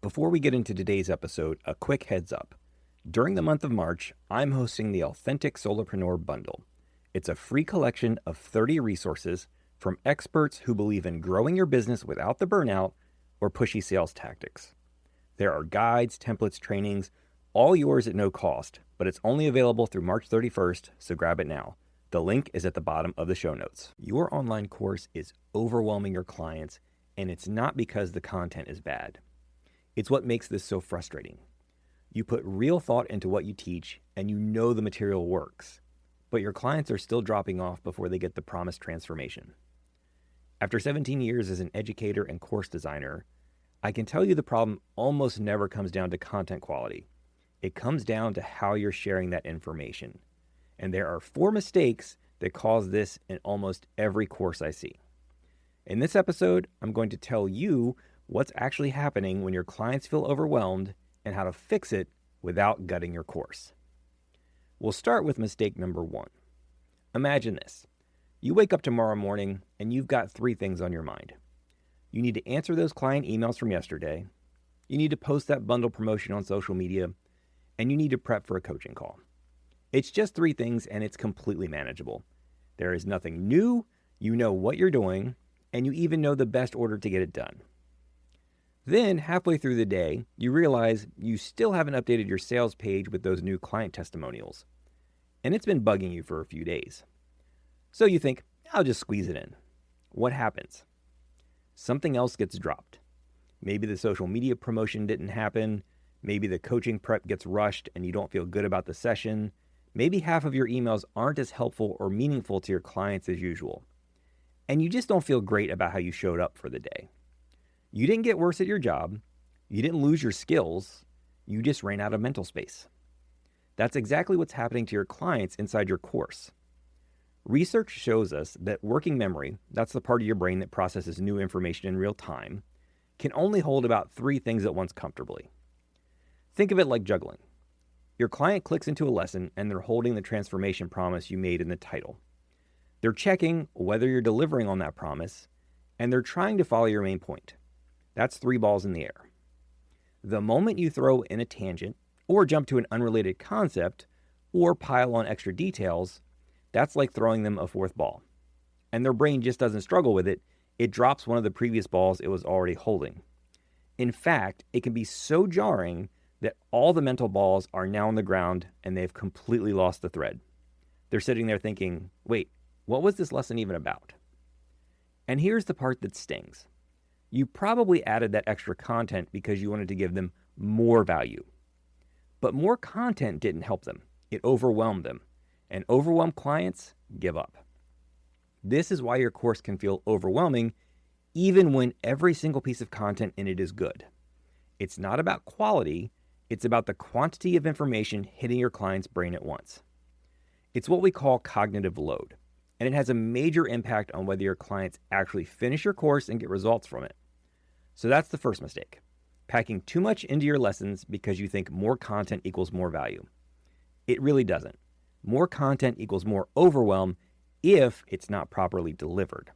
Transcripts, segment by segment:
Before we get into today's episode, a quick heads up. During the month of March, I'm hosting the Authentic Solopreneur Bundle. It's a free collection of 30 resources from experts who believe in growing your business without the burnout or pushy sales tactics. There are guides, templates, trainings, all yours at no cost, but it's only available through March 31st, so grab it now. The link is at the bottom of the show notes. Your online course is overwhelming your clients, and it's not because the content is bad. It's what makes this so frustrating. You put real thought into what you teach, and you know the material works, but your clients are still dropping off before they get the promised transformation. After 17 years as an educator and course designer, I can tell you the problem almost never comes down to content quality. It comes down to how you're sharing that information. And there are 4 mistakes that cause this in almost every course I see. In this episode, I'm going to tell you what's actually happening when your clients feel overwhelmed and how to fix it without gutting your course. We'll start with mistake number 1. Imagine this. You wake up tomorrow morning and you've got 3 things on your mind. You need to answer those client emails from yesterday, you need to post that bundle promotion on social media, and you need to prep for a coaching call. It's just 3 things and it's completely manageable. There is nothing new, you know what you're doing, and you even know the best order to get it done. Then, halfway through the day, you realize you still haven't updated your sales page with those new client testimonials. And it's been bugging you for a few days. So you think, I'll just squeeze it in. What happens? Something else gets dropped. Maybe the social media promotion didn't happen. Maybe the coaching prep gets rushed and you don't feel good about the session. Maybe half of your emails aren't as helpful or meaningful to your clients as usual. And you just don't feel great about how you showed up for the day. You didn't get worse at your job, you didn't lose your skills, you just ran out of mental space. That's exactly what's happening to your clients inside your course. Research shows us that working memory, that's the part of your brain that processes new information in real time, can only hold about 3 things at once comfortably. Think of it like juggling. Your client clicks into a lesson and they're holding the transformation promise you made in the title. They're checking whether you're delivering on that promise, and they're trying to follow your main point. That's 3 balls in the air. The moment you throw in a tangent, or jump to an unrelated concept, or pile on extra details, that's like throwing them a 4th ball. And their brain just doesn't struggle with it, it drops one of the previous balls it was already holding. In fact, it can be so jarring that all the mental balls are now on the ground and they've completely lost the thread. They're sitting there thinking, wait, what was this lesson even about? And here's the part that stings. You probably added that extra content because you wanted to give them more value. But more content didn't help them. It overwhelmed them. And overwhelmed clients give up. This is why your course can feel overwhelming even when every single piece of content in it is good. It's not about quality, it's about the quantity of information hitting your client's brain at once. It's what we call cognitive load. And it has a major impact on whether your clients actually finish your course and get results from it. So that's the first mistake, packing too much into your lessons because you think more content equals more value. It really doesn't. More content equals more overwhelm if it's not properly delivered.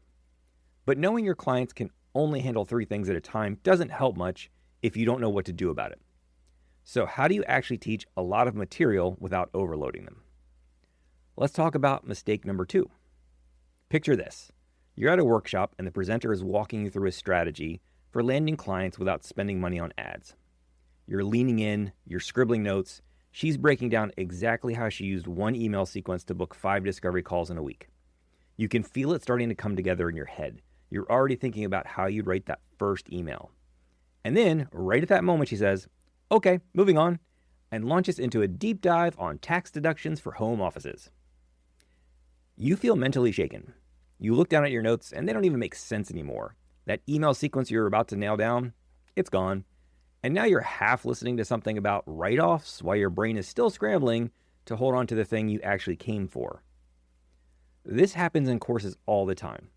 But knowing your clients can only handle 3 things at a time doesn't help much if you don't know what to do about it. So how do you actually teach a lot of material without overloading them? Let's talk about mistake number 2. Picture this. You're at a workshop and the presenter is walking you through a strategy for landing clients without spending money on ads. You're leaning in, you're scribbling notes. She's breaking down exactly how she used one email sequence to book 5 discovery calls in a week. You can feel it starting to come together in your head. You're already thinking about how you'd write that first email. And then, right at that moment, she says, okay, moving on, and launches into a deep dive on tax deductions for home offices. You feel mentally shaken. You look down at your notes and they don't even make sense anymore. That email sequence you're about to nail down, it's gone. And now you're half listening to something about write-offs while your brain is still scrambling to hold on to the thing you actually came for. This happens in courses all the time.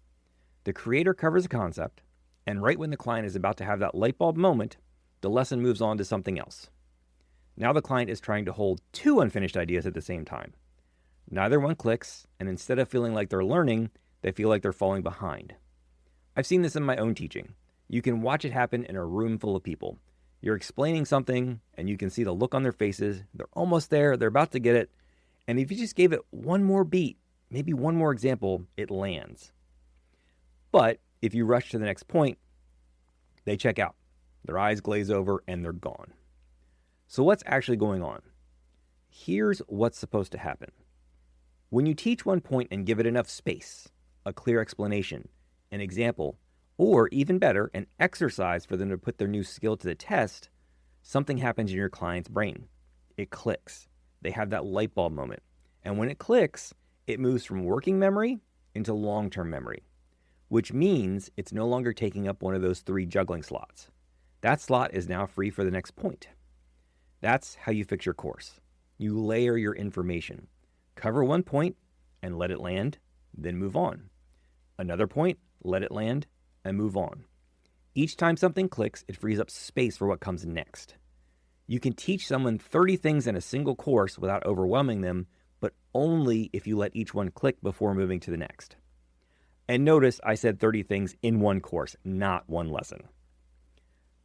The creator covers a concept, and right when the client is about to have that light bulb moment, the lesson moves on to something else. Now the client is trying to hold 2 unfinished ideas at the same time. Neither one clicks, and instead of feeling like they're learning, they feel like they're falling behind. I've seen this in my own teaching. You can watch it happen in a room full of people. You're explaining something and you can see the look on their faces. They're almost there. They're about to get it. And if you just gave it one more beat, maybe one more example, it lands. But if you rush to the next point, they check out. Their eyes glaze over and they're gone. So what's actually going on? Here's what's supposed to happen. When you teach one point and give it enough space, a clear explanation, an example, or even better, an exercise for them to put their new skill to the test, something happens in your client's brain. It clicks. They have that light bulb moment. And when it clicks, it moves from working memory into long-term memory, which means it's no longer taking up one of those 3 juggling slots. That slot is now free for the next point. That's how you fix your course. You layer your information. Cover one point and let it land, then move on. Another point, let it land, and move on. Each time something clicks, it frees up space for what comes next. You can teach someone 30 things in a single course without overwhelming them, but only if you let each one click before moving to the next. And notice I said 30 things in one course, not one lesson.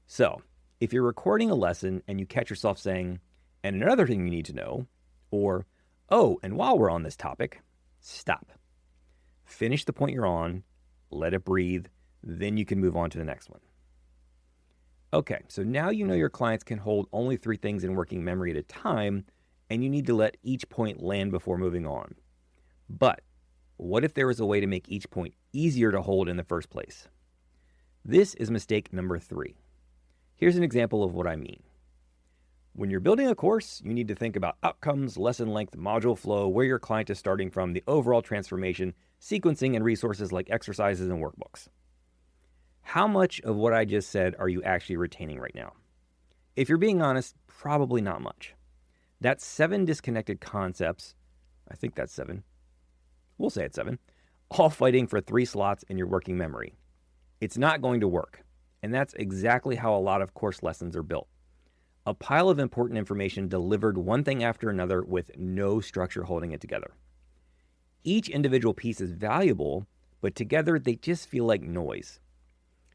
So, if you're recording a lesson and you catch yourself saying, and another thing you need to know, or, oh, and while we're on this topic, stop. Finish the point you're on, let it breathe, then you can move on to the next one. Okay, so now you know your clients can hold only 3 things in working memory at a time, and you need to let each point land before moving on. But what if there was a way to make each point easier to hold in the first place? This is mistake number 3. Here's an example of what I mean. When you're building a course, you need to think about outcomes, lesson length, module flow, where your client is starting from, the overall transformation, sequencing, and resources like exercises and workbooks. How much of what I just said are you actually retaining right now? If you're being honest, probably not much. That's 7 disconnected concepts. I think that's 7. We'll say it's 7. All fighting for 3 slots in your working memory. It's not going to work. And that's exactly how a lot of course lessons are built. A pile of important information delivered one thing after another with no structure holding it together. Each individual piece is valuable, but together they just feel like noise.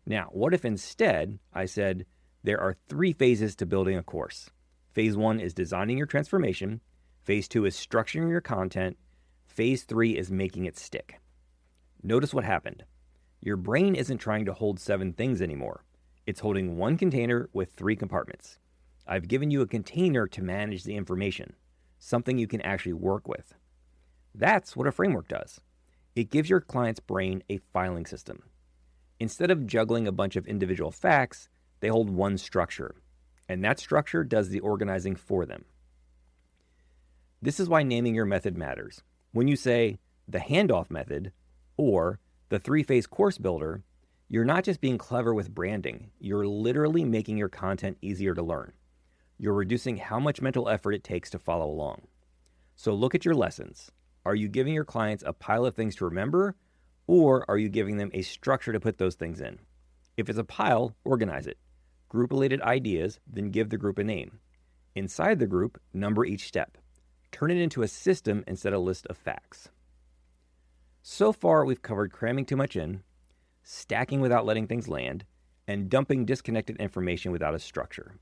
Now, what if instead I said there are 3 phases to building a course? Phase 1 is designing your transformation. Phase 2 is structuring your content. Phase 3 is making it stick. Notice what happened. Your brain isn't trying to hold 7 things anymore. It's holding one container with 3 compartments. I've given you a container to manage the information, something you can actually work with. That's what a framework does. It gives your client's brain a filing system. Instead of juggling a bunch of individual facts, they hold one structure, and that structure does the organizing for them. This is why naming your method matters. When you say the handoff method or the 3-phase course builder, you're not just being clever with branding, you're literally making your content easier to learn. You're reducing how much mental effort it takes to follow along. So look at your lessons. Are you giving your clients a pile of things to remember, or are you giving them a structure to put those things in? If it's a pile, organize it. Group-related ideas, then give the group a name. Inside the group, number each step. Turn it into a system instead of a list of facts. So far, we've covered cramming too much in, stacking without letting things land, and dumping disconnected information without a structure.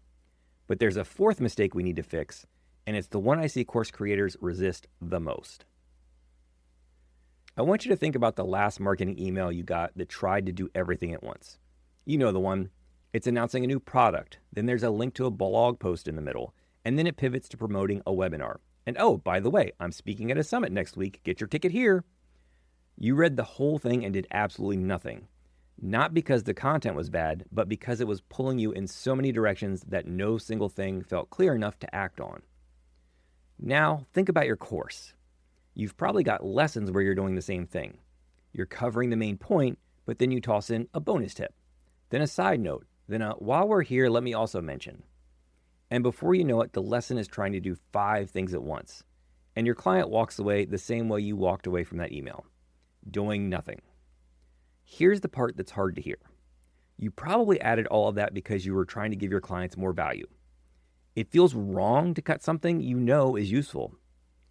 But there's a 4th mistake we need to fix, and it's the one I see course creators resist the most. I want you to think about the last marketing email you got that tried to do everything at once. You know the one. It's announcing a new product, then there's a link to a blog post in the middle, and then it pivots to promoting a webinar. And oh, by the way, I'm speaking at a summit next week. Get your ticket here. You read the whole thing and did absolutely nothing. Not because the content was bad, but because it was pulling you in so many directions that no single thing felt clear enough to act on. Now, think about your course. You've probably got lessons where you're doing the same thing. You're covering the main point, but then you toss in a bonus tip, then a side note, then a while we're here, let me also mention. And before you know it, the lesson is trying to do 5 things at once. And your client walks away the same way you walked away from that email, doing nothing. Here's the part that's hard to hear. You probably added all of that because you were trying to give your clients more value. It feels wrong to cut something you know is useful.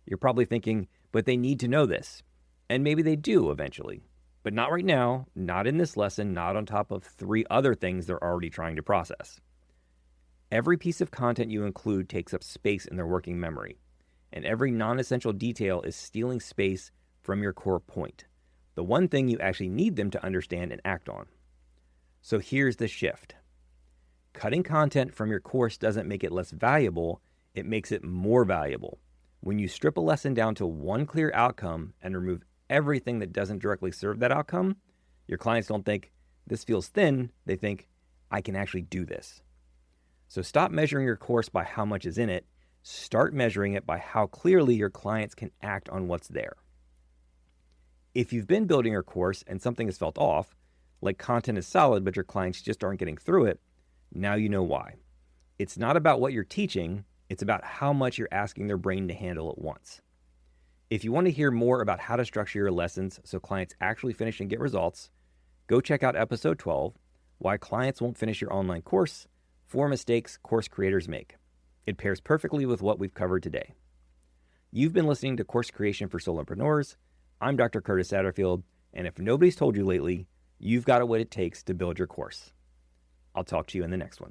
You're probably thinking, but they need to know this. And maybe they do eventually. But not right now, not in this lesson, not on top of 3 other things they're already trying to process. Every piece of content you include takes up space in their working memory, and every non-essential detail is stealing space from your core point, the one thing you actually need them to understand and act on. So here's the shift. Cutting content from your course doesn't make it less valuable, it makes it more valuable. When you strip a lesson down to one clear outcome and remove everything that doesn't directly serve that outcome, your clients don't think, this feels thin, they think, I can actually do this. So stop measuring your course by how much is in it. Start measuring it by how clearly your clients can act on what's there. If you've been building your course and something has felt off, like content is solid but your clients just aren't getting through it, now you know why. It's not about what you're teaching, it's about how much you're asking their brain to handle at once. If you want to hear more about how to structure your lessons so clients actually finish and get results, go check out episode 12, Why Clients Won't Finish Your Online Course, 4 Mistakes Course Creators Make. It pairs perfectly with what we've covered today. You've been listening to Course Creation for Solopreneurs. I'm Dr. Curtis Satterfield, and if nobody's told you lately, you've got what it takes to build your course. I'll talk to you in the next one.